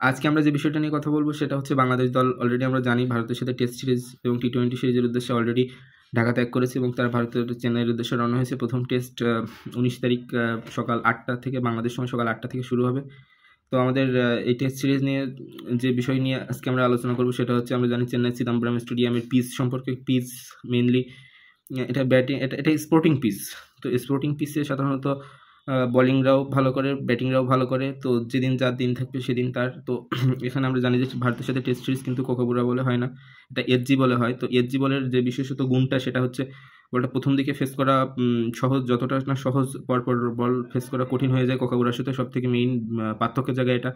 আজকে আমরা যে বিষয়টা নিয়ে কথা বলবো সেটা হচ্ছে বাংলাদেশ দল অলরেডি আমরা জানি ভারতের সাথে টেস্ট সিরিজ এবং টি-20 সিরিজের উদ্দেশ্যে অলরেডি ঢাকা ত্যাগ করেছে এবং তারা ভারতের চেন্নাইয়ের উদ্দেশ্যে রওনা হয়েছে। প্রথম টেস্ট 19 তারিখ সকাল 8টা থেকে, বাংলাদেশ সময় সকাল 8টা থেকে শুরু হবে। তো আমাদের এই টেস্ট সিরিজ নিয়ে যে বিষয় নিয়ে আজকে আমরা আলোচনা করবো সেটা হচ্ছে, আমরা জানি চেন্নাই চিদাম্বরম স্টেডিয়ামের পিচ সম্পর্কে। পিচ মেনলি এটা ব্যাটিং, এটা স্পোর্টিং পিচ। তো স্পোর্টিং পিচে সাধারণত বলিংরাও ভালো করে, ব্যাটিংরাও ভালো করে। তো যেদিন যার দিন থাকবে সেদিন তার। তো এখানে আমরা জানি যে ভারতের সাথে টেস্ট সিরিজ কিন্তু কোকাবুরা বলে হয় না, এটা এসজি বলে হয়। তো এসজি বলের যে বিশেষত গুণটা সেটা হচ্ছে বলটা প্রথম দিকে ফেস করা সহজ, যতটা না সহজ পরপর বল ফেস করা কঠিন হয়ে যায় কোকাবুরার সাথে। সব থেকে মেইন পার্থক্যের জায়গা এটা।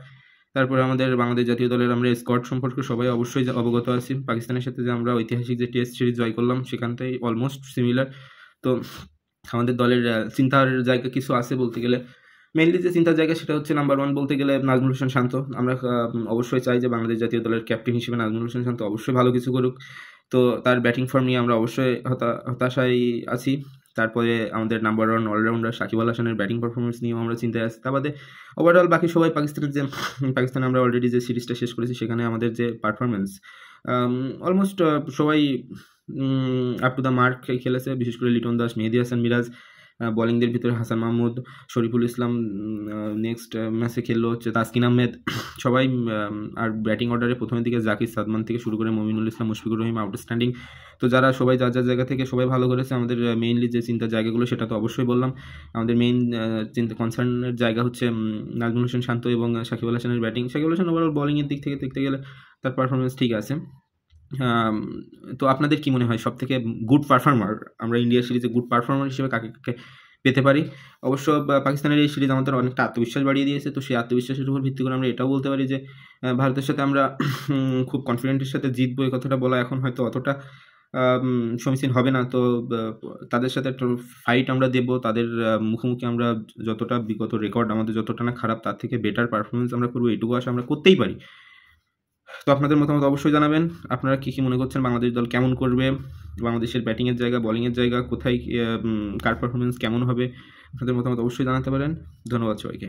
তারপরে আমাদের বাংলাদেশ জাতীয় দলের আমরা স্কোয়াড সম্পর্কে সবাই অবশ্যই অবগত আছি। পাকিস্তানের সাথে যে আমরা ঐতিহাসিক যে টেস্ট সিরিজ জয় করলাম সেখানটাই অলমোস্ট সিমিলার। তো আমাদের দলের চিন্তার জায়গা কিছু আছে বলতে গেলে। মেইনলি যে চিন্তার জায়গা সেটা হচ্ছে নাম্বার 1 বলতে গেলে নাজমুল হোসেন শান্ত। আমরা অবশ্যই চাই যে বাংলাদেশ জাতীয় দলের ক্যাপ্টেন হিসেবে নাজমুল হোসেন শান্ত অবশ্যই ভালো কিছু করুক। তো তার ব্যাটিং ফর্ম নিয়ে আমরা অবশ্যই হতাশায় আছি। তারপরে আমাদের নাম্বার 1 অলরাউন্ডার সাকিব আল হাসানের ব্যাটিং পারফরমেন্স নিয়েও আমরা চিন্তায় আছি। তা বাদে ওভারঅল বাকি সবাই পাকিস্তানে আমরা অলরেডি যে সিরিজটা শেষ করেছি সেখানে আমাদের যে পারফরমেন্স অলমোস্ট সবাই আপ টু দ্য মার্ক খেলেছে। বিশেষ করে লিটন দাস, মেহেদী হাসান মিরাজ, বোলিংদের ভিতরে হাসান মাহমুদ, শরীফুল ইসলাম নেক্সট ম্যাচে খেললো হচ্ছে তাসকিন আহমেদ, সবাই। আর ব্যাটিং অর্ডারে প্রথমের দিকে জাকির সাদমান থেকে শুরু করে মমিনুল ইসলাম, মুশফিকুর রহিম আউটস্ট্যান্ডিং। তো যারা সবাই যার যার জায়গা থেকে সবাই ভালো করেছে। আমাদের মেইনলি যে চিন্তার জায়গাগুলো সেটা তো অবশ্যই বললাম। আমাদের মেইন চিন্তা কনসার্নের জায়গা হচ্ছে নাজমুল হোসেন শান্ত এবং সাকিব আল হাসানের ব্যাটিং। সাকিব আল হাসান ওভারঅল বোলিংয়ের দিক থেকে দেখতে গেলে তার পারফরমেন্স ঠিক আছে। তো আপনাদের কি মনে হয় সব থেকে গুড পারফর্মার আমরা ইন্ডিয়া সিরিজে গুড পারফর্মার হিসেবে কাকে কাকে পেতে পারি? অবশ্য পাকিস্তানের এই সিরিজ আমাদের অনেকটা আত্মবিশ্বাস বাড়িয়ে দিয়েছে। তো সেই আত্মবিশ্বাসের উপর ভিত্তি করে আমরা এটাও বলতে পারি যে ভারতের সাথে আমরা খুব কনফিডেন্টের সাথে জিতবো, এই কথাটা বলা এখন হয়তো অতটা সমীচীন হবে না। তো তাদের সাথে একটা ফাইট আমরা দেবো, তাদের মুখোমুখি আমরা যতটা বিগত রেকর্ড আমাদের যতটা না খারাপ তার থেকে বেটার পারফরমেন্স আমরা করবো, এটুকু আশা আমরা করতেই পারি। তো আপনাদের মতামত অবশ্যই জানাবেন। আপনারা কী কী মনে করছেন বাংলাদেশ দল কেমন করবে, বাংলাদেশের ব্যাটিংয়ের জায়গা, বোলিংয়ের জায়গা কোথায়, কার পারফরমেন্স কেমন হবে? আপনাদের মতামত অবশ্যই জানাতে পারেন। ধন্যবাদ সবাইকে।